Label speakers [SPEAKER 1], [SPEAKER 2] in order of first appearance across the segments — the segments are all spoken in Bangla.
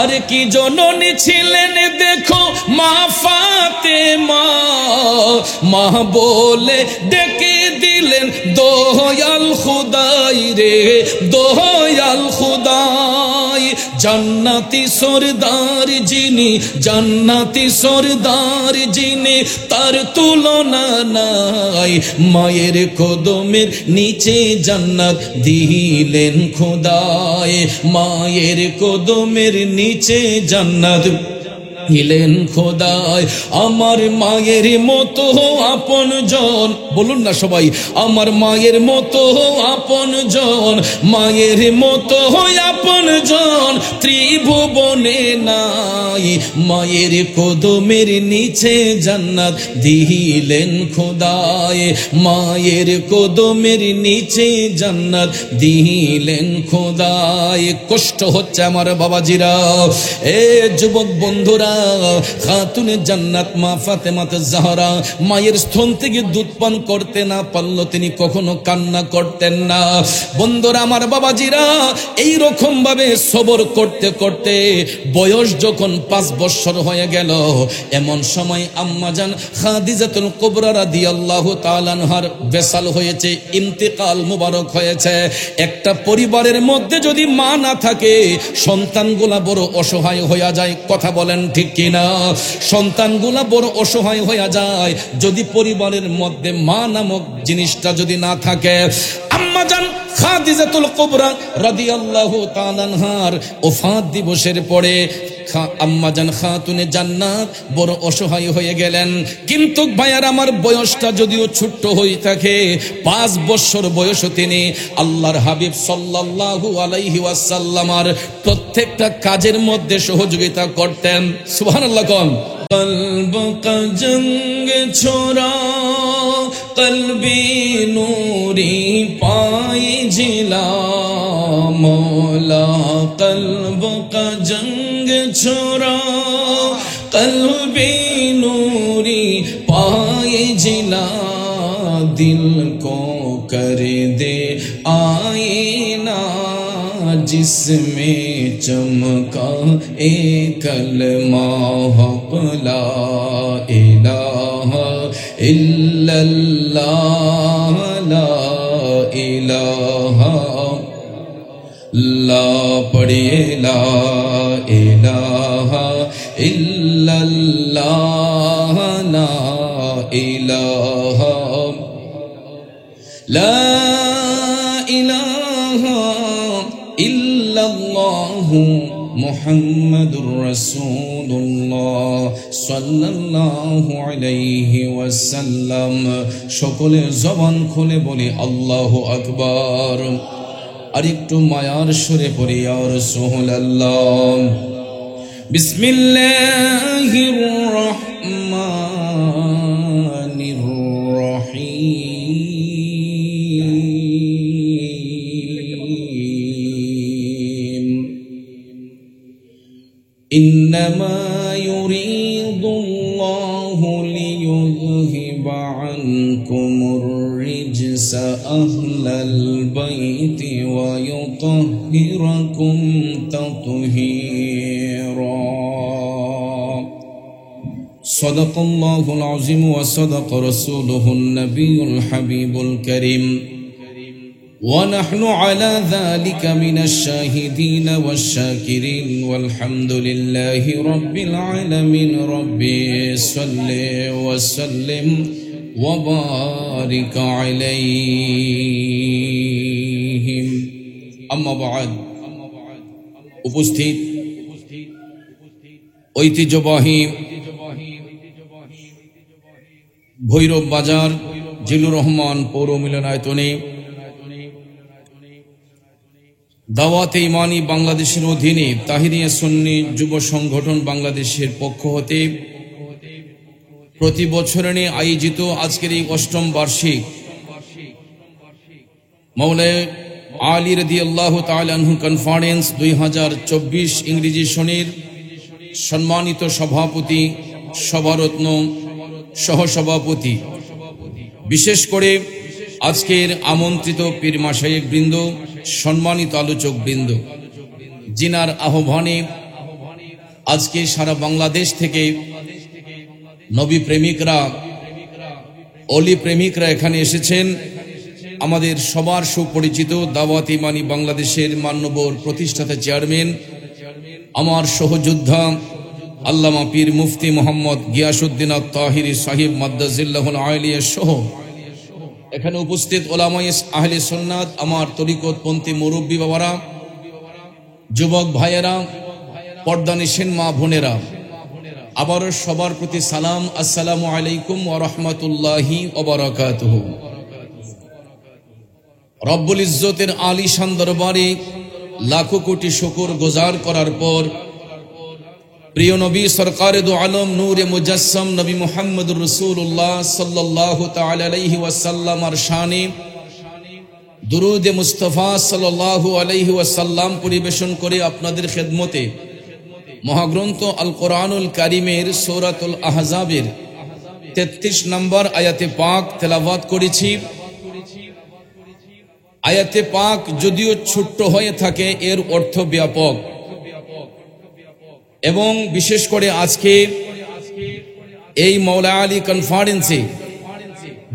[SPEAKER 1] আরে কি জননী ছিলেন দেখো মা ফাতেমা, মা বলে ডেকে দিলেন দয়াল খুদাই রে দয়াল খুদাই। জান্নাতি সরদার যিনি, জান্নাতি সরদার যিনি, তার তুলনা নাই। মায়ের কদমের নিচে জান্নাত দিলেন খোদায়, মায়ের কদমের নিচে জান্নাত দিলেন খোদায়। আমার মায়ের মতো আপন জন, বলুন না সবাই, আমার মায়ের মতো আপন জন, মায়ের মতো আপন জন ত্রিভুবনে নাই। মায়ের কদমের নিচে জান্নাত দিলেন খোদায়, মায়ের কদমের নিচে জান্নাত দিলেন খোদায়। কষ্ট হচ্ছে আমার বাবাজিরা, এ যুবক বন্ধুরা, খাতুনে জান্নাত মা ফাতেমাতুজ জাহরা মায়ের স্তন থেকে দুধ পান করতে না পারলো তিনি কখনো কান্না করতেন না। বন্ধুরা আমার বাবাজিরা, এই রকম ভাবে সবর করতে করতে বয়স যখন 5 বছর হয়ে গেল, এমন সময় আম্মাজান খাদিজাতুল কুবরা রাদিয়াল্লাহু তাআলা আনহার বেসাল হয়েছে, ইন্তেকাল মুবারক হয়েছে। একটা পরিবারের মধ্যে যদি মা না থাকে সন্তানগুলা বড় অসহায় হয়ে যায়, কথা বলেন ঠিক কিনা? সন্তানগুলা বড় অসহায় হয়ে যায় যদি পরিবারের মধ্যে মা নামক জিনিসটা যদি না থাকে। আম্মাজান খাদিজাতুল কুবরা রাদিয়াল্লাহু তাআলা আনহার ওফাত দিবসের পরে আম্মাজান খাতুনে জান্নাত বড় অসহায় হয়ে গেলেন। কিন্তু ভাইয়ার আমার, বয়সটা যদিও ছোট্ট হয়ে থাকে, 5 বছর বয়স, তিনি আল্লাহর হাবিব সাল্লাল্লাহু আলাইহি ওয়াসাল্লামের প্রত্যেকটা কাজের মধ্যে সহযোগিতা করতেন। সুবহানাল্লাহ কোন কলব কা জঙ্গ ছোরা কলবি নূরি পাই জিলা মৌলা, কলব কা জঙ্গ ছোরা কলবি নূরি পাই জিলা, दिल को कर दे आईना जिसमें चमका एक कलमा हक ला इलाहा इल्लल्लाह ला इलाहा ला पढ़े ला इलाहा इल्लल्लाह ला इलाहा ला इलाहा इल्लल्लाहु मुहम्मदुर रसूलुल्लाह सल्लल्लाहु अलैहि वसल्लम। সকলে জবান খুলে বলি আল্লাহু আকবার। আর একটু মায়ার সুরে পড়ি ইয়া রাসূলুল্লাহ। বিসমিল্লাহির রহমানির রহিম। ইন্নামা ইউরিদুল্লাহু লিইয়ুযহিবা আনকুমুর রিজসা আহলাল বাইতি ওয়া ইউতাহহিরাকুম তাতহীরা। সাদাকাল্লাহুল আযীম ওয়া সাদাকা রাসূলুহুন নাবিয়্যুল হাবিবুল কারীম। ونحن على ذلك من الشاهدين والشاكرين والحمد لله رب العالمين. ربي صل وسلم وبارك عليهم. أما بعد, উপস্থিত ঐতিহ্যবাহী ভৈরব বাজার জিলুর রহমান পৌর মিলনায়তনে দাওয়াতে ইমানি বাংলাদেশের অধীনে তাহিরিয়া সুন্নি যুব সংগঠন বাংলাদেশের পক্ষ হতে প্রতি বছরে আয়োজিত আজকের এই ৮ম বার্ষিক মাওলানা আলী রাদিয়াল্লাহু তাআলা আনহু কনফারেন্স 2024 ইংরেজি সনের সম্মানিত সভাপতি, সভারত্ন, সহসভাপতি, বিশেষ করে আজকের আমন্ত্রিত পীর মাশায়েখ বৃন্দ, সম্মানিত আলোচক বৃন্দ, জিনার আহ্বানে আজকে সারা বাংলাদেশ থেকে নবী প্রেমিকরা, অলি প্রেমিকরা এখানে এসেছেন। আমাদের সবার সুপরিচিত দাওয়াত ইমানি বাংলাদেশের মান্যবর প্রতিষ্ঠাতা চেয়ারম্যান, আমার সহযোদ্ধা আল্লামা পীর মুফতি মোহাম্মদ গিয়াসউদ্দিন আত-তাহিরি সাহিব মাদ্দাজিল্লাহুল আলিয়া সহ এখানে উপস্থিত ওলামায়ে আহলে সুন্নাত, আমার তরিকতপন্থী মুরব্বী বাবারা, যুবক ভাইয়েরা, পর্দানিশীন মা বোনেরা, আবারও সবার প্রতি সালাম, আসসালামু আলাইকুম ওয়া রাহমাতুল্লাহি ওয়া বারাকাতুহু। রব্বুল ইজ্জতের আলিশান দরবারে লাখো কোটি শুকর গুজার করার পর প্রিয় নবী সরকারে দু আলম নূরে মুজাসসাম নবী মুহাম্মদুর রাসূলুল্লাহ সাল্লাল্লাহু তাআলা আলাইহি ওয়াসাল্লাম এর শানে দুরূদে মুস্তাফা সাল্লাল্লাহু আলাইহি ওয়াসাল্লাম পরিবেশন করে আপনাদের খেদমতে মহাগ্রন্থ আল কোরআনুল কারীমের সূরাতুল আহজাবের 33 নম্বর আয়াতে পাক তেলাওয়াত করেছি। আয়াতে পাক যদিও ছোট্ট হয়ে থাকে, এর অর্থ ব্যাপক, এবং বিশেষ করে আজকে এই মাওলা আলী কনফারেন্সে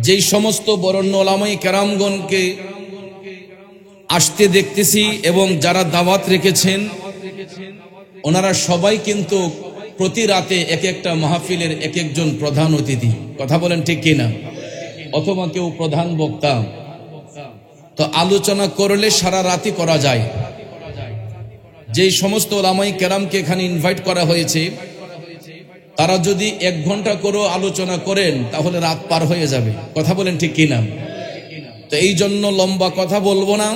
[SPEAKER 1] যেই সমস্ত বরেণ্য ওলামায়ে কেরামগণকে আসতে দেখতেছি এবং যারা দাওয়াত রেখেছেন, ওনারা সবাই কিন্তু প্রতি রাতে এক একটা মাহফিলের এক একজন প্রধান অতিথি। কথা বলেন ঠিক কিনা? অথবা কেউ প্রধান বক্তা। তো আলোচনা করলে সারা রাতই করা যায়। যেই সমস্ত ওলামায়ে কেরামকে এখানে ইনভাইট করা হয়েছে, তারা যদি 1 ঘন্টা করে আলোচনা করেন তাহলে রাত পার হয়ে যাবে। কথা বলেন ঠিক কিনা? তো এই জন্য লম্বা কথা বলবো না,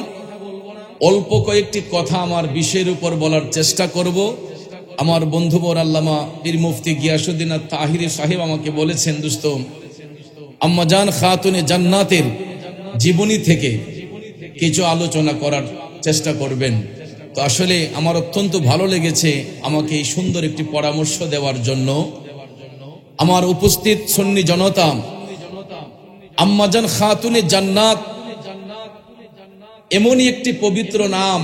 [SPEAKER 1] অল্প কয়েকটি কথা আমার বিষয়ের উপর বলার চেষ্টা করব। আমার বন্ধুবর আল্লামা পীর মুফতি গিয়াসউদ্দিন আত-তাহিরি সাহেব আমাকে বলেছেন, দোস্ত আম্মাজান খাতুনে জান্নাতের জীবনী থেকে কিছু আলোচনা করার চেষ্টা করবেন। তো আসলে আমার অত্যন্ত ভালো লেগেছে আমাকে এই সুন্দর একটি পরামর্শ দেওয়ার জন্য। আমার উপস্থিত সুন্নি জনতা, আম্মাজান খাতুনে জান্নাত এমনই একটি পবিত্র নাম,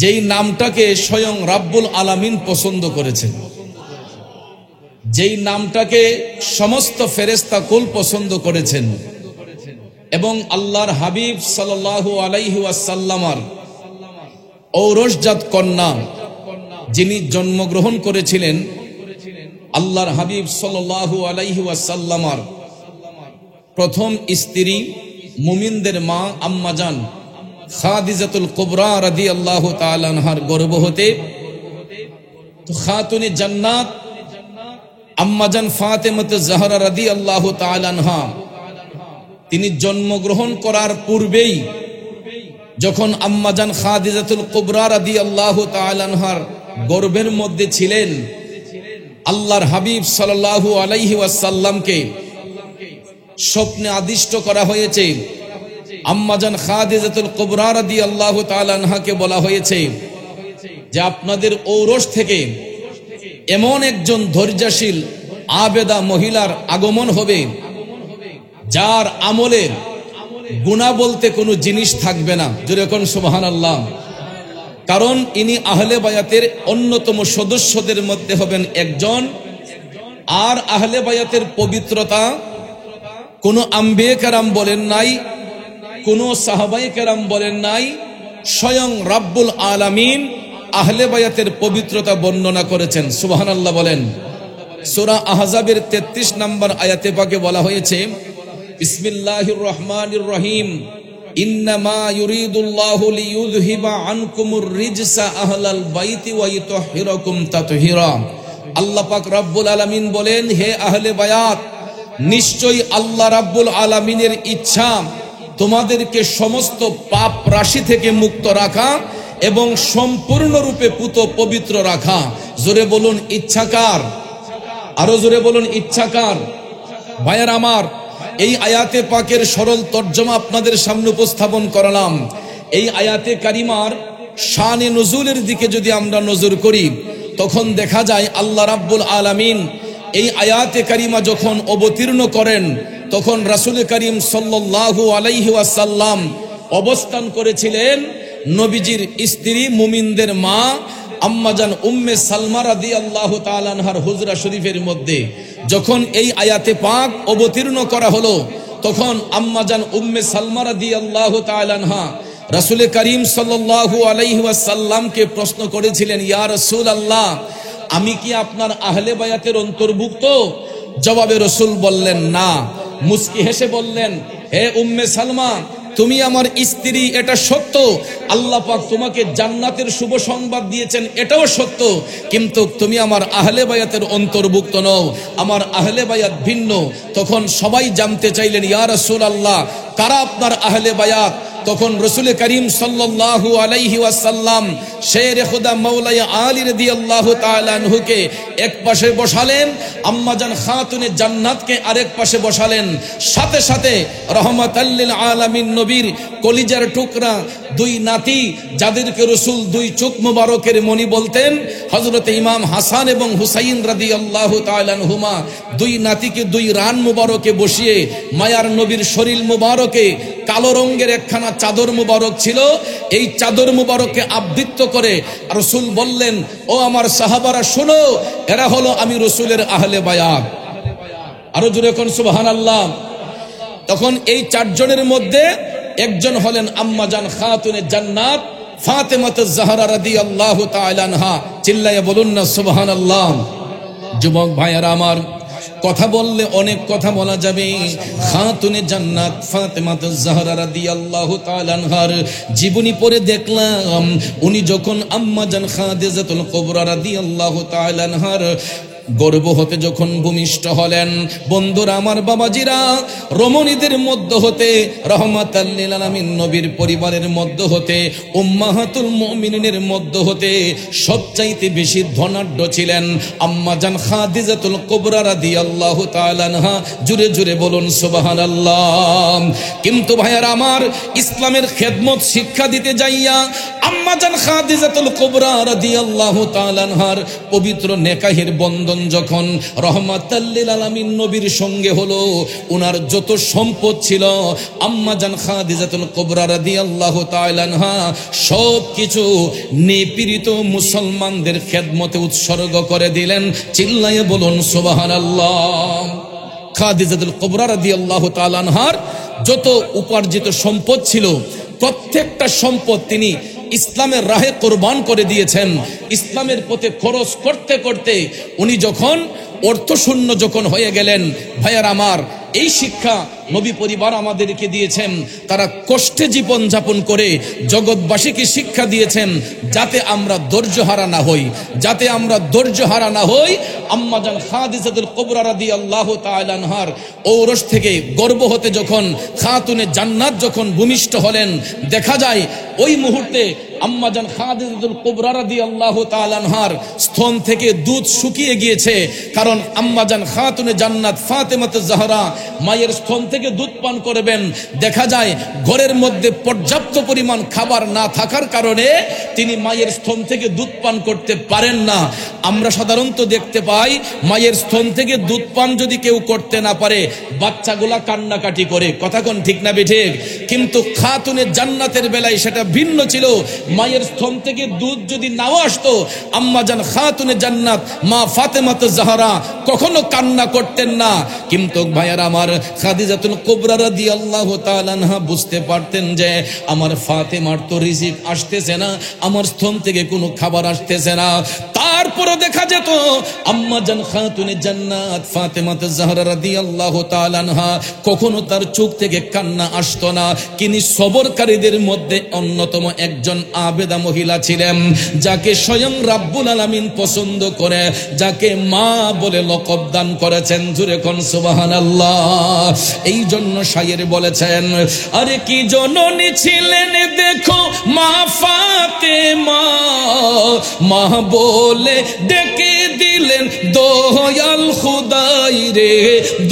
[SPEAKER 1] যেই নামটাকে স্বয়ং রাব্বুল আলামিন পছন্দ করেছেন, যেই নামটাকে সমস্ত ফেরেশতা কুল পছন্দ করেছেন, এবং আল্লাহর হাবিব সাল্লাল্লাহু আলাইহি ওয়াসাল্লামের ঔরসজাত কন্যা যিনি জন্মগ্রহণ করেছিলেন, আল্লাহর হাবিব সাল্লাল্লাহু আলাইহি ওয়াসাল্লামের প্রথম স্ত্রী, মুমিনদের মা আম্মাজান খাদিজাতুল কুবরা রাদিয়াল্লাহু তাআলা আনহার গর্ভ হতে তো খাতুনে জান্নাত আম্মাজান ফাতেমাতুজ জাহরা রাদিয়াল্লাহু তাআলা আনহা তিনি জন্মগ্রহণ করার পূর্বেই, যখন আম্মাজান খাদিজাতুল কুবরা রাদিয়াল্লাহু তাআলা আনহার গর্ভের মধ্যে ছিলেন, আল্লাহর হাবিব সাল্লাল্লাহু আলাইহি ওয়াসাল্লামকে স্বপ্নে আদিষ্ট করা হয়েছে। আম্মাজান খাদিজাতুল কুবরা রাদিয়াল্লাহু তাআলা আনহাকে বলা হয়েছে যে আপনাদের ঔরস থেকে এমন একজন ধৈর্যশীল আবেদা মহিলার আগমন হবে, যার আমলের গুনাহ বলতে কোনো জিনিস থাকবে না। জোরে কোন সুবহানাল্লাহ। কারণ ইনি আহলে বায়াতের অন্যতম সদস্যদের মধ্যে হবেন একজন। আর আহলে বায়াতের পবিত্রতা কোনো আম্বিয়া কেরাম বলেন নাই, কোনো সাহাবায়ে কেরাম বলেন নাই, স্বয়ং রাব্বুল আলামিন আহলে বায়াতের পবিত্রতা বর্ণনা করেছেন। সুবহানাল্লাহ বলেন। সূরা আহজাবের 33 নম্বর আয়াতে পাকে বলা হয়েছে, বিসমিল্লাহির রহমানির রহিম, ইন্নামা ইউরিদুল্লাহু লিইয়ুযহিবা আনকুমুর রিজসা আহলাল বাইতি ওয়া ইউতাহহিরাকুম তাতহীরা। আল্লাহ পাক রব্বুল আলামিন বলেন, হে আহলে বায়াত, নিশ্চয়ই আল্লাহ রাব্বুল আলামিনের ইচ্ছা তোমাদেরকে সমস্ত পাপ রাশি থেকে মুক্ত রাখা এবং সম্পূর্ণরূপে পুত পবিত্র রাখা। জোরে বলুন ইচ্ছাকার, আরো জোরে বলুন ইচ্ছাকার। ভাইয়ের আমার, এই আয়াতে পাকের সরল তর্জমা আপনাদের সামনে উপস্থাপন করলাম। এই আয়াতে কারিমার শানে নুজুলের দিকে যদি আমরা নজর করি, তখন দেখা যায় আল্লাহ রাব্বুল আলামিন এই আয়াতে কারিমা যখন অবতীর্ণ করেন, তখন রাসূল করিম সাল্লাল্লাহু আলাইহি ওয়াসাল্লাম অবস্থান করেছিলেন নবীজির স্ত্রী মুমিনদের মা আম্মাজান উম্মে সালমা রাদিয়াল্লাহু তাআলা আনহার হুজরা শরীফের মধ্যে যখন এই আয়াতে পাক অবতীর্ণ করা হলো, তখন আম্মাজান উম্মে সালমা রাদিয়াল্লাহু তাআলা আনহা রাসূল করিম সাল্লাল্লাহু আলাইহি ওয়াসাল্লামকে প্রশ্ন করেছিলেন, ইয়া রাসূলুল্লাহ, আমি কি আপনার আহলে বায়াতের অন্তর্ভুক্ত? জবাবে রাসূল বললেন না। মুস্কি হেসে বললেন, হে উম্মে সালমা, তুমি আমার স্ত্রী, এটা সত্য। আল্লাহ পাক তোমাকে জান্নাতের শুভ সংবাদ দিয়েছেন, এটাও সত্য। কিন্তু তুমি আমার আহলে বায়াতের অন্তর্ভুক্ত নও, আমার আহলে বায়াত ভিন্ন। তখন সবাই জানতে চাইলেন, ইয়া রাসূলুল্লাহ, কারা আপনার আহলে বায়াত? তখন রাসূল করিম সাল্লাল্লাহু আলাইহি ওয়াসাল্লাম শের খুদা মাওলাই আলী রাদিয়াল্লাহু তাআলা আনহুকে এক পাশে বসালেন, আম্মাজান খাতুনে জান্নাতকে আরেক পাশে বসালেন। সাথে সাথে রহমাতাল লিল আলামিন নবীর কলিজার টুকরা দুই নাতি, যাদেরকে রাসূল দুই চোখ মুবারকের মনি বলতেন, হযরত ইমাম হাসান এবং হুসাইন রাদিয়াল্লাহু তাআলা আনহুমা, দুই নাতিকে দুই রান মুবারকে বসিয়ে মায়ার নবীর শরীর মুবারকে কালো রঙের একখানা চাদর মুবারক ছিল, এই চাদর মুবারককে আবৃত করে রাসূল বললেন, ও আমার সাহাবারা শোনো, এরা হলো আমি রাসূলের আহলে বায়াত। আরো জোরে কোন সুবহানাল্লাহ। তখন এই চারজনের মধ্যে একজন হলেন আম্মাজান খাতুনে জান্নাত ফাতেমাতুজ জাহরা রাদিয়াল্লাহু তাআলা আনহা। চিল্লায়ে বলুন না সুবহানাল্লাহ। যুবক ভাইয়েরা আমার, কথা বললে অনেক কথা বলা যাবে। খাতুনে জান্নাত ফাতেমাতুজ জাহরা রাদিয়াল্লাহু তাআলা আনহার জীবনী পড়ে দেখলাম, উনি যখন আম্মাজান খাদিজাতুল কুবরা রাদিয়াল্লাহু তাআলা আনহার গর্ভ হতে যখন ভূমিষ্ঠ হলেন, বন্ধুরা আমার, বাবাজিরা, রমণীদের মধ্য হতে, রহমাতাল লিল আলামিন নবীর পরিবারের মধ্য হতে, উম্মাহাতুল মুমিনিনের মধ্য হতে সবচাইতে বেশি ধনাঢ্য ছিলেন আম্মাজান খাদিজাতুল কুবরা রাদিয়াল্লাহু তাআলা আনহা। জুরে জুরে বলুন সুবহানাল্লাহ। কিন্তু ভাইয়ারা আমার, ইসলামের খেদমত শিক্ষা দিতে যাইয়া আম্মাজান খাদিজাতুল কুবরা রাদিয়াল্লাহু তাআলা আনহার পবিত্র নেকাহের বন্ধন যখন রহমাতাল লিল আলামিন নবীর সঙ্গে হলো, উনার যত সম্পদ ছিল আম্মাজান খাদিজাতুল কুবরা রাদিয়াল্লাহু তাআলা আনহা সবকিছু নিপীড়িত মুসলমানদের খেদমতে উৎসর্গ করে দিলেন। চিল্লায়ে বলুন সুবহানাল্লাহ। খাদিজাতুল কুবরা রাদিয়াল্লাহু তাআলা আনহার যত উপার্জিত সম্পদ ছিল, প্রত্যেকটা সম্পদ তিনি ইসলামের রাহে কোরবান করে দিয়েছেন। ইসলামের পথে খরচ করতে করতে উনি যখন অর্থশূন্য যখন হয়ে গেলেন, ভাইয়ার আমার, এই শিক্ষা নবী পরিবার আমাদেরকে দিয়েছেন। তারা কষ্টে জীবন যাপন করে জগৎবাসীকে শিক্ষা দিয়েছেন, যাতে আমরা ধৈর্য হারা না হই, যাতে আমরা ধৈর্য হারা না হই। আম্মাজান খাদিজাতুল কুবরা রাদিয়াল্লাহু তাআলা আনহার ঔরস থেকে গর্ভ হতে যখন খাতুনে জান্নাত যখন ভূমিষ্ঠ হলেন, দেখা যায় ওই মুহূর্তে আম্মাজান খাদিজাতুল কুবরা রাদিয়াল্লাহু তাআলা আনহার স্তন থেকে দুধ শুকিয়ে গিয়েছে। কারণ আম্মাজান খাতুনে জান্নাত ফাতেমাতুজ জাহরা মায়ের স্তন থেকে দুধ পান করবেন, দেখা যায় ঘরের মধ্যে পর্যাপ্ত পরিমাণ খাবার না থাকার কারণে তিনি মায়ের স্তন থেকে দুধ পান করতে পারেন না। আমরা সাধারণত দেখতে পাই, মায়ের স্তন থেকে দুধ পান যদি কেউ করতে না পারে, বাচ্চাগুলা কান্নাকাটি করে। কথা কোন ঠিক না বেঠিক? কিন্তু খাতুনে জান্নাতের বেলায় সেটা ভিন্ন ছিল। মায়ের স্তন থেকে দুধ যদি নাও আসতো, আম্মাজান খাতুনে জান্নাত মা ফাতেমাতুজ জাহরা কখনো কান্না করতেন না। কিন্তু ভাইয়ারা আমার, খাদিজাতুল কুবরা রাদিয়াল্লাহু তাআলা আনহা বুঝতে পারতেন যে আমার ফাতেমার তো রিজিক আসতেছে না, আমার স্তন থেকে কোনো খাবার আসতেছে না। তারপরও দেখা যেত আম্মাজান খাতুনে জান্নাত ফাতেমাতুজ জাহরা রাদিয়াল্লাহু তাআলা আনহা কখনো তার চোখ থেকে কান্না আসতো না। তিনি সবরকারীদের মধ্যে অন্যতম একজন আবেদা মহিলা ছিলেন, যাকে স্বয়ং রাব্বুল আলামিন পছন্দ করে, যাকে মা বলে লকব দান করেছেন। জুরে কোন সুবহানাল্লাহ। এই জন্য শায়ের বলেছেন, আরে কি জননী ছিলেন দেখো মা ফাতেমা, মা বলে ডেকে দিলেন দয়াল খুদাই রে,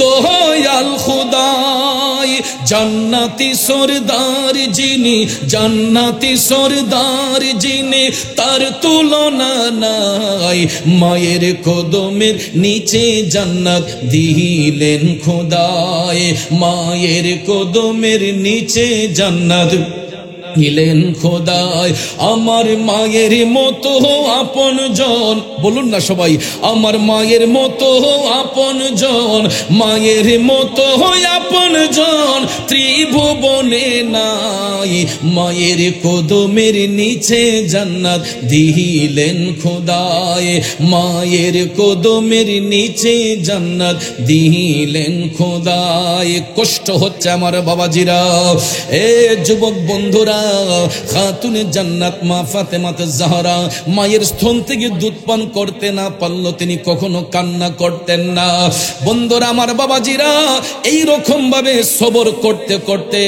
[SPEAKER 1] দয়াল খুদাই। জান্নাতি সরদার যিনি, জান্নাতি সরদার যিনি, তার তুলনা নাই। মায়ের কদমের নিচে জান্নাত দিলেন খোদায়, মায়ের কদমের নিচে জান্নাত দিলেন খোদায় আমার মায়ের মতো আপনজন, বলুন না সবাই, আমার মায়ের মতো আপনজন, মায়ের মতো আপনজন ত্রিভুবনে নাই, মায়ের কদমের নিচে জান্নাত দিলেন খোদায়, মায়ের কদমের নিচে জান্নাত দিলেন খোদায়। কষ্ট হচ্ছে আমার বাবাজিরা, এ যুবক বন্ধুরা, খাতুনে জান্নাত মা ফাতেমাতুজ জাহরা মায়ের স্তন থেকে দুধ পান করতে না পারলো তিনি কখনো কান্না করতেন না। বন্ধুরা আমার বাবাজিরা, এই রকম ভাবে সবর করতে করতে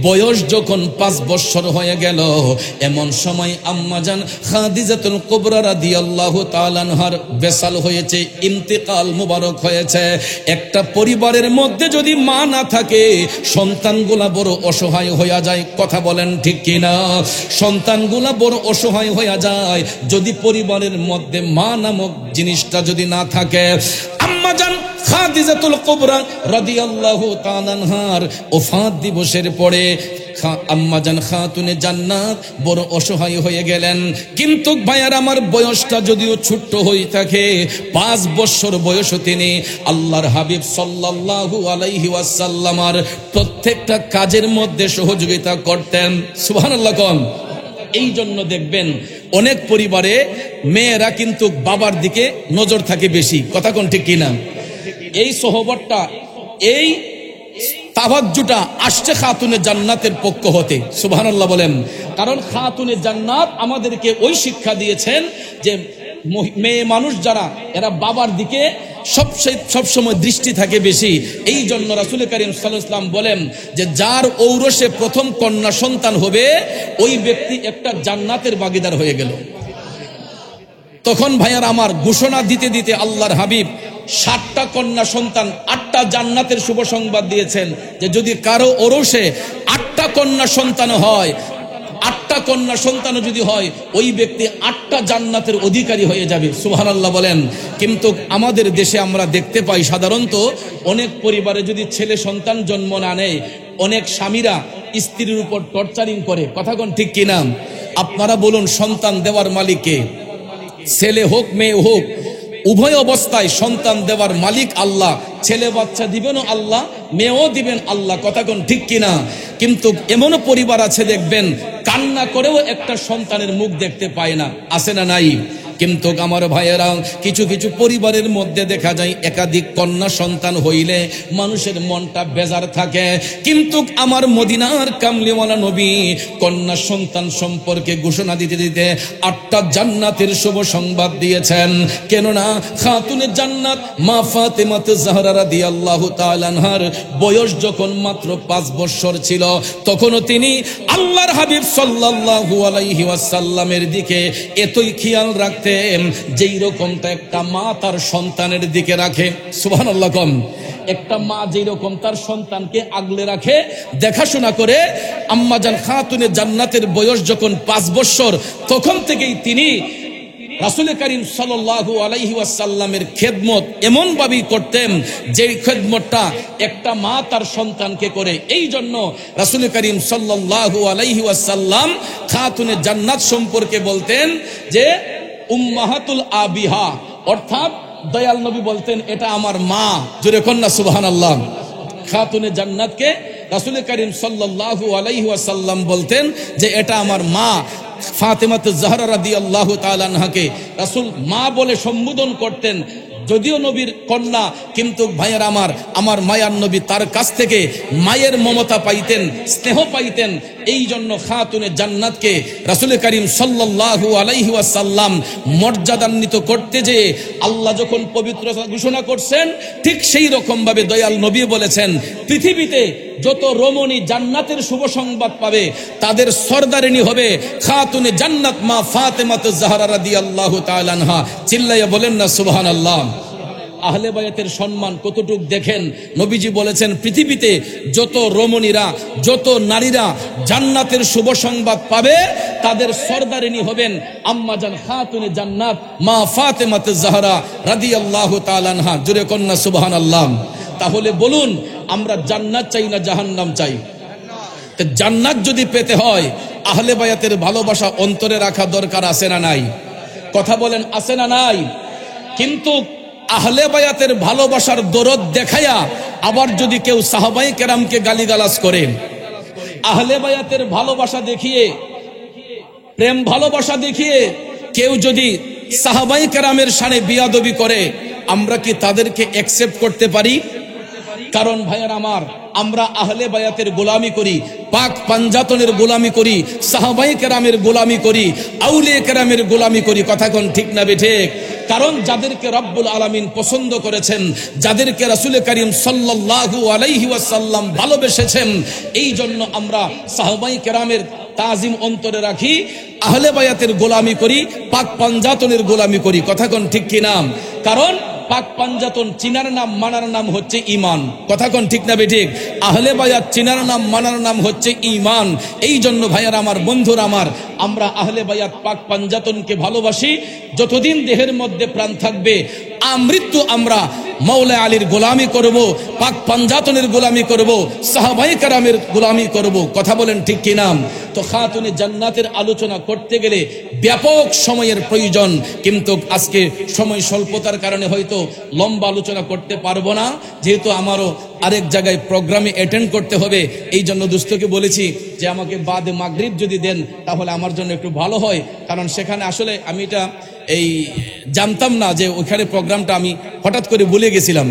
[SPEAKER 1] বয়স যখন 5 বছর হয়ে গেল, এমন সময় আম্মাজান খাদিজাতুল কুবরা রাদিয়াল্লাহু তাআলা আনহার বেসাল হয়েছে, ইন্তেকাল মুবারক হয়েছে। একটা পরিবারের মধ্যে যদি মা না থাকে সন্তানগুলা বড় অসহায় হয়ে যায়, কথা বলেন ঠিক কিনা? সন্তানগুলা বড় অসহায় হয়ে যায় যদি পরিবারের মধ্যে মা নামক জিনিসটা যদি না থাকে। আম্মাজান খাদিজাতুল কুবরা রাদিয়াল্লাহু তাআলা আনহার ওফাত দিবসের পরে আম্মাজান খাতুনে জান্নাত বড় অসহায় হয়ে গেলেন। কিন্তু ভাইয়ার আমার বয়সটা যদিও ছোট্ট হয়ে থাকে, 5 বছর বয়স, তিনি আল্লাহর হাবিব সাল্লাল্লাহু আলাইহি ওয়াসাল্লামের প্রত্যেকটা কাজের মধ্যে সহযোগিতা করতেন। সুবহানাল্লাহ কোন। এই জন্য দেখবেন অনেক পরিবারে মেয়েরা কিন্তু বাবার দিকে নজর থাকে বেশি, কথা কোন ঠিক কিনা? এই সহবতটা, এই তাওয়াজ্জুটা আসছে খাতুনে জান্নাতের পক্ষ হতে, সুবহানাল্লাহ বলেন। কারণ খাতুনে জান্নাত আমাদেরকে ওই শিক্ষা দিয়েছেন যে মেয়ে মানুষ যারা, এরা বাবার দিকে সবসময় দৃষ্টি থাকে বেশি। এই জন্য রাসূল করিম সাল্লাল্লাহু আলাইহি ওয়াসাল্লাম বলেন যে যার ঔরসে প্রথম কন্যা সন্তান হবে ওই ব্যক্তি একটা জান্নাতের ভাগীদার হয়ে গেল। তখন ভাইয়ার আমার ঘোষণা দিতে দিতে আল্লাহর হাবিব 7টা কন্যা সন্তান 8টা জান্নাতের শুভ সংবাদ দিয়েছেন যে যদি কারো ওরসে 8টা কন্যা সন্তান হয়, 8টা কন্যা সন্তান যদি হয়, ওই ব্যক্তি 8টা জান্নাতের অধিকারী হয়ে যাবে। সুবহানাল্লাহ বলেন। কিন্তু আমাদের দেশে আমরা দেখতে পাই সাধারণত অনেক পরিবারে যদি ছেলে সন্তান জন্ম না নেয়, অনেক স্বামীরা স্ত্রীর উপর টর্চারিং করে, কথা কোন ঠিক কিনা? আপনারা বলুন, সন্তান দেওয়ার মালিক কে? ছেলে হোক মেয়ে হোক, উভয় অবস্থায় সন্তান দেওয়ার মালিক আল্লাহ। ছেলে বাচ্চা দিবেনও আল্লাহ, মেয়েও দিবেন আল্লাহ, কথা কোন ঠিক কিনা? কিন্তু এমনও পরিবার আছে দেখবেন কান্না করেও একটা সন্তানের মুখ দেখতে পায় না, আছে না নাই? কিন্তু আমার ভাইয়েরা, কিছু কিছু পরিবারের মধ্যে দেখা যায় একাধিক কন্যা সন্তান হইলে মানুষের মনটা বেজার থাকে। কিন্তু আমার মদিনার কামলিওয়ালা নবী কন্যা সন্তান সম্পর্কে ঘোষণা দিতে দিতে 8টা জান্নাতের শুভ সংবাদ দিয়েছেন। কেননা খাতুনে জান্নাত মা ফাতেমাতুজ জাহরা রাদিয়াল্লাহু তাআলা আনহার বয়স যখন মাত্র 5 বছর ছিল, তখনও তিনি আল্লাহর হাবিব সাল্লাল্লাহু আলাইহি ওয়াসাল্লামের দিকে এতই খেয়াল রাখতেন যেই রকমটা একটা মা তার সন্তানের দিকে রাখে। সুবহানাল্লাহ কম। একটা মা যেই রকম তার সন্তানকে আগলে রাখে, দেখাশোনা করে, আম্মাজান খাতুনে জান্নাতের বয়স যখন 5 বছর, তখন থেকেই তিনি রাসূল করিম সাল্লাল্লাহু আলাইহি ওয়াসাল্লামের খেদমত এমন ভাবেই করতেন যে খেদমতটা একটা মা তার সন্তানকে করে। এই জন্য রাসূল করিম সাল্লাল্লাহু আলাইহি ওয়াসাল্লাম খাতুনে জান্নাত সম্পর্কে বলতেন যে উম্মাহাতুল আবিহা, অর্থাৎ দয়াল নবী বলতেন এটা আমার মা। জোরে কন্যা সুবহানাল্লাহ। খাতুনে জান্নাতকে রাসূল করিম সাল্লাল্লাহু আলাইহি ওয়াসাল্লাম বলতেন যে এটা আমার মা। ফাতেমাতুজ জাহরা রাদিয়াল্লাহু তাআলা আনহাকে রাসূল মা বলে সম্বোধন করতেন। যদিও নবীর কন্যা, কিন্তু ভাইয়ের আমার মায়ার নবী তার কাছ থেকে মায়ের মমতা পাইতেন, স্নেহ পাইতেন। এই জন্য খাতুনে জান্নাতকে রাসূল করিম সাল্লাল্লাহু আলাইহি ওয়াসাল্লাম মর্যাদান্বিত করতে যে আল্লাহ যখন পবিত্রতা ঘোষণা করছেন, ঠিক সেই রকম ভাবে দয়াল নবী বলেছেন পৃথিবীতে যত রমণী জান্নাতের শুভ সংবাদ পাবে তাদের সরদারিনী হবে খাতুনে জান্নাত মা ফাতেমাতুজ জাহরা রাদিয়াল্লাহু তাআলা আনহা। চিল্লাইয়া বলেন না সুবহানাল্লাহ। আহলে বায়াতের সম্মান কতটুক দেখেন। নবীজি বলেছেন পৃথিবীতে যত রমণীরা, যত নারীরা জান্নাতের শুভ সংবাদ পাবে তাদের সরদারিনী হবেন আম্মাজান খাতুনে জান্নাত মা ফাতেমাতুজ জাহরা রাদিয়াল্লাহু তাআলা আনহা। জোরে কন্যা সুবহানাল্লাহ। তাহলে বলুন, আমরা জান্নাত চাই না জাহান্নাম চাই? তো জান্নাত যদি পেতে হয় আহলে বায়াতের ভালোবাসা অন্তরে রাখা দরকার, আছে না নাই? কথা বলেন, আছে না নাই? কিন্তু আহলে বায়াতের ভালোবাসার দরদ দেখায়া আবার যদি কেউ সাহাবায়ে কেরামকে গালিগালাজ করে, আহলে বায়াতের ভালোবাসা দেখিয়ে, প্রেম ভালোবাসা দেখিয়ে কেউ যদি সাহাবায়ে কেরামের শানে বিয়াদবি করে, আমরা কি তাদেরকে অ্যাকসেপ্ট করতে পারি? কারণ ভাইয়ার আমার, আমরা আহলে বায়াতের গোলামি করি, পাক পাঞ্জাতনের গোলামি করি, সাহাবায়ে কেরামের গোলামি করি, আউলিয়া কেরামের গোলামি করি। কথা কোন ঠিক না বেঠিক? কারণ যাদেরকে রব্বুল আলামিন পছন্দ করেছেন, যাদেরকে রাসূল করিম সাল্লাল্লাহু আলাইহি ওয়াসাল্লাম ভালোবেসেছেন, এই জন্য আমরা সাহাবায়ে কেরামের তাজিম অন্তরে রাখি, আহলে বায়াতের গোলামি করি, পাক পাঞ্জাতনের গোলামি করি। কথা কোন ঠিক কি নাম? কারণ পাক পাঞ্জাতন চিনার নাম মানার নাম হচ্ছে ঈমান। কথা কোন ঠিক না বেঠিক? আহলে বায়াত চিনার নাম মানার নাম হচ্ছে ঈমান। এই জন্য ভাইয়ার আমার, বন্ধুরা আমার, আমরা আহলে বায়াত পাক পাঞ্জাতনকে ভালোবাসি। যতদিন দেহের মধ্যে প্রাণ থাকবে আমৃত্যু আমরা মাওলা আলীর গোলামি করব, পাক পাঞ্জাতনের গোলামি করব, সাহাবায়ে কেরামের গোলামি করব। কথা বলেন ঠিক কি নাম? তো খাতুনে জান্নাতের আলোচনা করতে গেলে ব্যাপক সময়ের প্রয়োজন, কিন্তু আজকে সময় স্বল্পতার কারণে হয়তো লম্বা আলোচনা করতে পারবো না, যেহেতু আমারও আরেক জায়গায় প্রোগ্রামে অ্যাটেন্ড করতে হবে। এই জন্য দোস্তকে বলেছি যে আমাকে বাদে মাগরিব যদি দেন তাহলে আমার জন্য একটু ভালো হয়, কারণ সেখানে আসলে আমি এটা জানতাম না যে ওইখানে প্রোগ্রামটা, আমি হঠাৎ করে ভুলে গেছিলাম।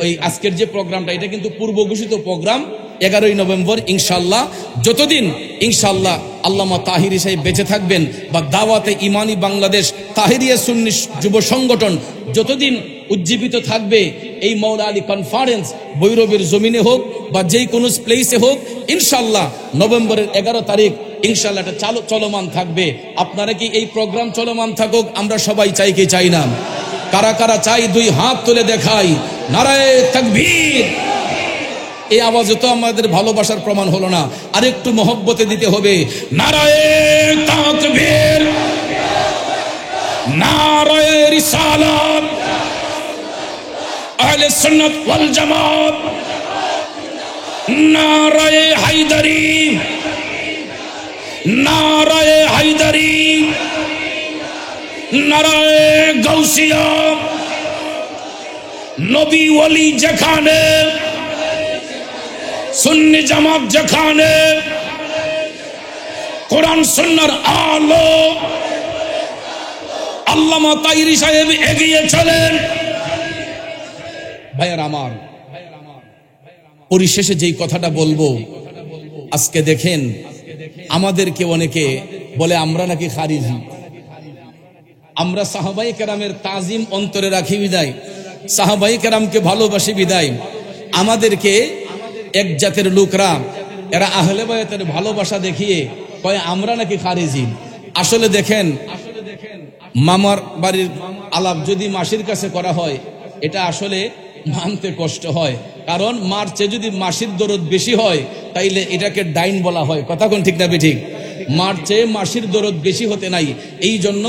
[SPEAKER 1] ওই আজকের যে প্রোগ্রামটা, এটা কিন্তু পূর্ব ঘোষিত প্রোগ্রাম, 11ই নভেম্বর ইনশাআল্লাহ। যতদিন ইনশাআল্লাহ আল্লামা তাহিরি সাহেব বেঁচে থাকবেন, বা দাওয়াতে ইমানি বাংলাদেশ তাহিরিয়া সুন্নি যুব সংগঠন যতদিন উজ্জীবিত থাকবে, এই মাওলা আলী কনফারেন্স ভৈরবের জমিনে হোক বা যেই কোনো প্লেসে হোক, ইনশাআল্লাহ নভেম্বরের 11 তারিখ ইনশাআল্লাহ এটা চলমান থাকবে। আপনারা কি এই প্রোগ্রাম চলমান থাকুক আমরা সবাই চাই কি চাই না? কারা কারা চাই দুই হাত তুলে দেখাই, নারায়ে তাকবীর। এই আওয়াজে তো আমাদের ভালোবাসার প্রমাণ হলো না, আরেকটু মহব্বতে দিতে হবে। নারায়ে তাকবীর, নারায়ে রিসালাত, আহলে সুন্নাত ওয়াল জামাত, নারায়ে হায়দারি, নারায়ে হায়দারি, নারায়ে গাউসিয়া। নবী ওলি যেখানে, সুন্নি জামাত যেখানে, কোরআন সুন্নাহর আলো, আল্লামা তাহিরি সাহেব এগিয়ে চলেন। ভাইয়ার আমার, পরিশেষে যেই কথাটা বলবো, আজকে দেখেন আমাদেরকে অনেকে বলে আমরা নাকি খারিজি। আমরা সাহাবায়ে কেরামের তাজিম অন্তরে রাখি বিদায়, সাহাবায়ে কেরামকে ভালোবাসি বিদায়, আমাদেরকে এক জাতের লোকরা, এরা আহলে বায়াতের ভালোবাসা দেখিয়ে কয় আমরা নাকি খারিজি। আসলে দেখেন, মামার বাড়ির আলাপ যদি মাসির কাছে করা হয়, এটা আসলে মানতে কষ্ট হয়। কারণ মার চেয়ে যদি মাসির দরদ বেশি হয় তাইলে এটাকে ডাইন বলা হয়। কথা কোন ঠিক না ঠিক? মার চেয়ে মাসির দরদ বেশি হতে নাই। এই জন্য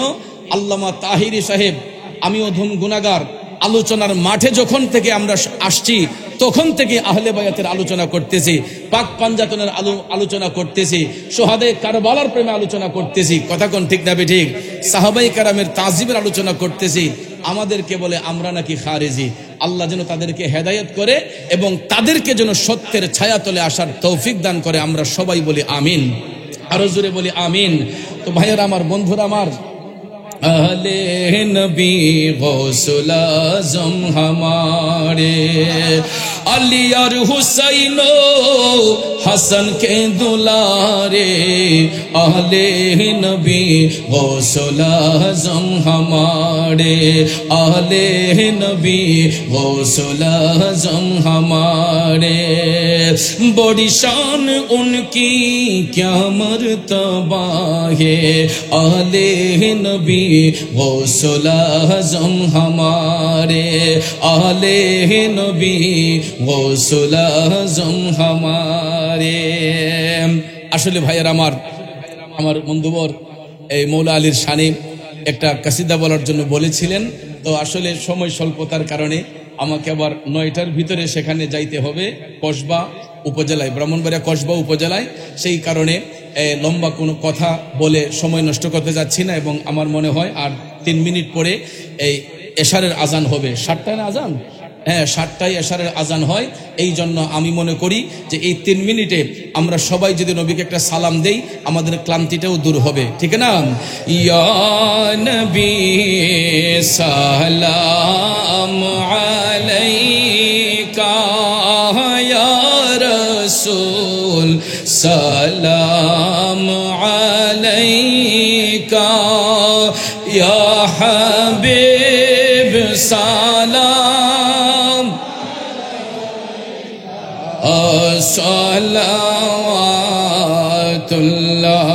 [SPEAKER 1] আল্লামা তাহিরি সাহেব, আমিও ধুম গুনাহগার, আলোচনার মাঠে যখন থেকে আমরা আসছি তখন থেকে আহলে বায়াতের আলোচনা করতেছি, পাক পাঞ্জাতনের আলোচনা করতেছি, সোহাদে কারবালার প্রেমে আলোচনা করতেছি। কথা কোন ঠিক না ঠিক? সাহাবায়ে কেরামের তাজিমের আলোচনা করতেছি। আমাদেরকে বলে আমরা নাকি খারিজি। আল্লাহ যেন তাদেরকে হেদায়েত করে এবং তাদেরকে যেন সত্যের ছায়াতলে আসার তৌফিক দান করে। আমরা সবাই বলি আমিন, আরো জোরে বলি আমিন। তো ভাইয়েরা আমার, বন্ধুরা আমার, আহলে নবী গৌসুল আজম हमारे, अली और हुसैन हसन के दुलारे, अहले नबी गौसुल आजम हमारे, अहले नबी गौसुल आजम हमारे, बड़ी शान उनकी क्या मर्तबा है, अहले नबी गौसुल आजम हमारे, अहले नबी गौसुल आजम हमारे। আসলে ভাইয়ের আমার বন্ধুবর এই মৌলা আলীর শানে একটা কাসিদা বলার জন্য বলেছিলেন, তো আসলে সময় স্বল্পতার কারণে আমাকে আবার 9টার ভিতরে সেখানে যাইতে হবে কসবা। উপজেলায়, ব্রাহ্মণবাড়িয়া কসবা উপজেলায়। সেই কারণে লম্বা কোনো কথা বলে সময় নষ্ট করতে যাচ্ছি না, এবং আমার মনে হয় আর 3 মিনিট পরে এই এশারের আজান হবে। 7টায় না আজান? হ্যাঁ, 7টায় এশারের আজান হয়। এই জন্য আমি মনে করি যে এই 3 মিনিটে আমরা সবাই যদি নবীকে একটা সালাম দেই, আমাদের ক্লান্তিটাও দূর হবে, ঠিক না? ইয়া নবী সালাম আলাইকা, ইয়া রাসূল সালাম আলাইকা, ইয়া হাবিব সালাম সালাওয়াতুল্লাহ।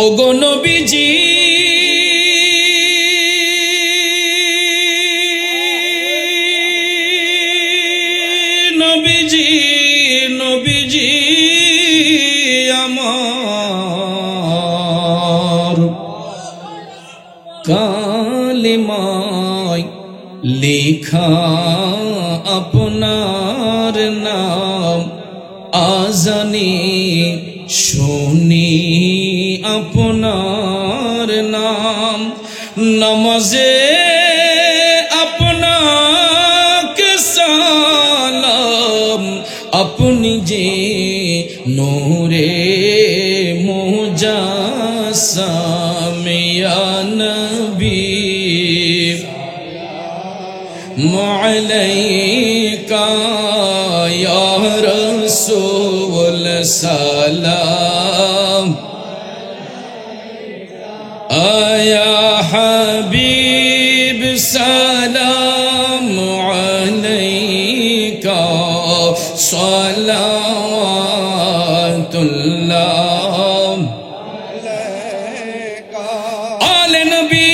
[SPEAKER 1] ওগো নবীজি নবীজি নবীজি আমার কালিমায় লেখা আপনার নাম, আজানে শুনি আপনার নাম, নমাজে আপনাকে সালাম, আপনি যে নূরে মুজাসসাম, ইয়া নবী আলাইকা, ইয়া রাসূল সালাম, ইয়া হাবিব সালাম আলাইকা, সালাওয়াতুল্লাহ আলে নবী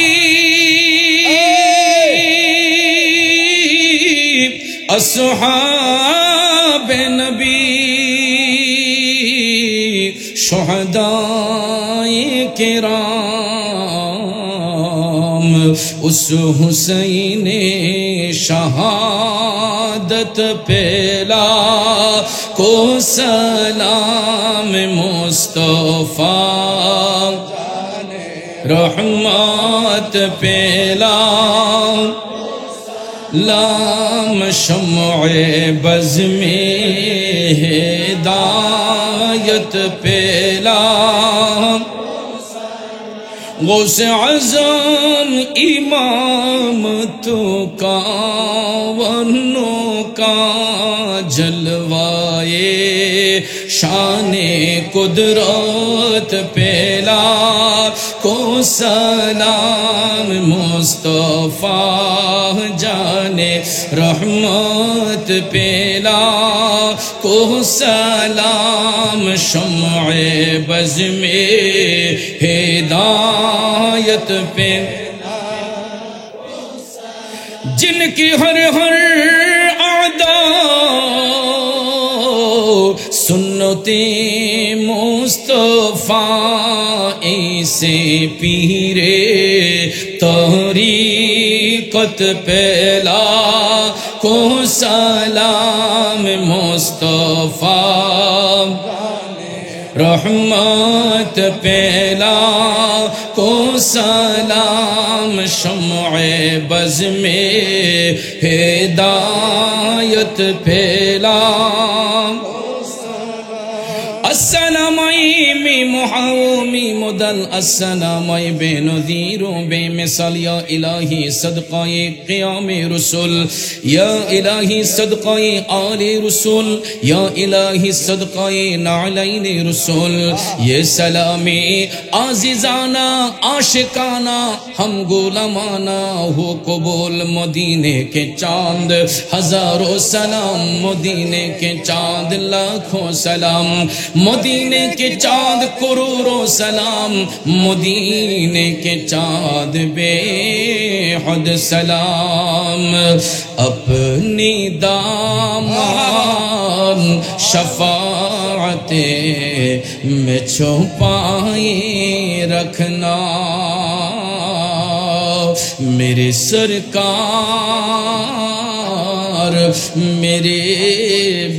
[SPEAKER 1] আসহাবে নবী শুহাদায়ে কিরাম, উস হুসैने शहादत पेला को सलाम, मुस्तफा रहमत पेला लाम, शम्अ बज़ में हिदायत पेला, गौसे आज़म इमाम तो कावनों का जलवाए शाने कुदरत पेला को सलाम, मुस्तफा जाने रहमत पेला को सलाम, शम्अ बज़ में हिदायत पे जिनकी हर हर आदा सुन्नते मुस्तफा ऐसे पीरे तरीक़त पेला को सलाम, मुस्तफा रहमत पेला को सलाम, शम्अ बज़ में हिदायत पेला, अस्सलामाई में मुहावमी मुदल, अस्सलामाई बेनज़ीर बेमिसाल, या इलाही सदक़ाए क़ियाम रसूल, या इलाही सदक़ाए आले रसूल, या इलाही सदक़ाए नालैन रसूल। ये सलामे आज़िज़ाना आशिकाना हम गुलामाना हो कबूल, मदीने के चांद हजारों सलाम, मदीने के चांद लाखों सलाम, मदीने के चाँद करोड़ों सलाम, मदीने के चाँद बेहद सलाम, अपनी दामन शफाअते में छुपाए रखना, मेरे सरकार यार मेरे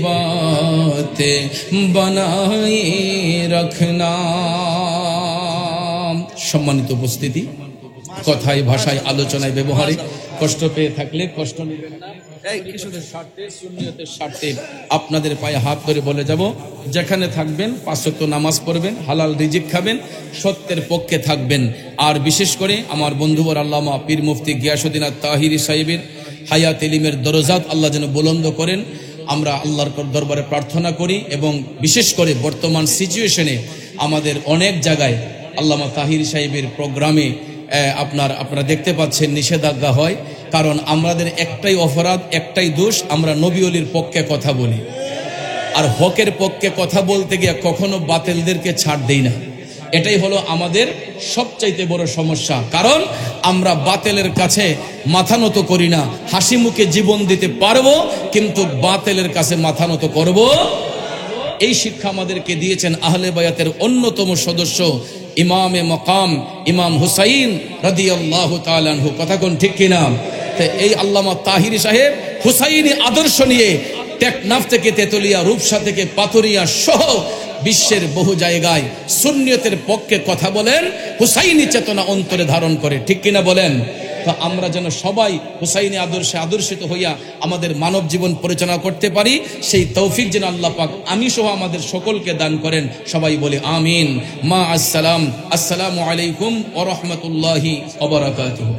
[SPEAKER 1] बातें बनाए रखना। সম্মানিত উপস্থিতি, কথায় ভাষায় আলোচনায় ব্যবহারে কষ্ট পেয়ে থাকলে কষ্ট নেবেন না। সুন্নিয়তের স্বার্থে আপনাদের পায়ে হাত ধরে বলে যাব, যেখানে থাকবেন 5 ওয়াক্ত নামাজ পড়বেন, হালাল রিজিক খাবেন, সত্যের পক্ষে থাকবেন। আর বিশেষ করে আমার বন্ধুবর আল্লামা পীর মুফতি গিয়াসউদ্দিন আত-তাহিরি সাহেবের হায়াত ইলমের দরজাত আল্লাহ যেন বুলন্দ করেন, আমরা আল্লাহর দরবারে প্রার্থনা করি। এবং বিশেষ করে বর্তমান সিচুয়েশনে আমাদের অনেক জায়গায় আল্লামা তাহিরি সাহেবের প্রোগ্রামে আপনারা দেখতে পাচ্ছেন নিষেধাজ্ঞা হয়, কারণ আমাদের একটাই অপরাধ, একটাই দোষ, আমরা নবী ওলির পক্ষে কথা বলি, আর হকের পক্ষে কথা বলতে গিয়ে কখনো বাতিলদেরকে ছাড় দেই না। এটাই হলো আমাদের সবচাইতে বড় সমস্যা, কারণ আমরা বাতিলের কাছে মাথা নত করি না। হাসি মুখে জীবন দিতে পারবো, কিন্তু বাতিলের কাছে মাথা নত করব। এই শিক্ষা আমাদেরকে দিয়েছেন আহলে বায়াতের অন্যতম সদস্য ইমামে মকাম ইমাম হুসাইন রাদিয়াল্লাহু তাআলা আনহু। কথা কোন ঠিক কিনা? এই আল্লামা তাহিরি সাহেব হুসাইনি আদর্শ নিয়ে টেকনাফ থেকে তেতুলিয়া, রূপসা থেকে পাথরিয়া সহ বিশ্বের বহু জায়গায় সুন্নিয়তের পক্ষে কথা বলেন, হুসাইনি চেতনা অন্তরে ধারণ করে। ঠিক কিনা বলেন? তো আমরা যেন সবাই হুসাইনি আদর্শে আদর্শিত হইয়া আমাদের মানব জীবন পরিচালনা করতে পারি, সেই তৌফিক যেন আল্লাহ পাক আমি সহ আমাদের সকলকে দান করেন। সবাই বলে আমিন। মা আসসালাম। আসসালামু আলাইকুম ওয়া রাহমাতুল্লাহি ওয়া বারাকাতুহু।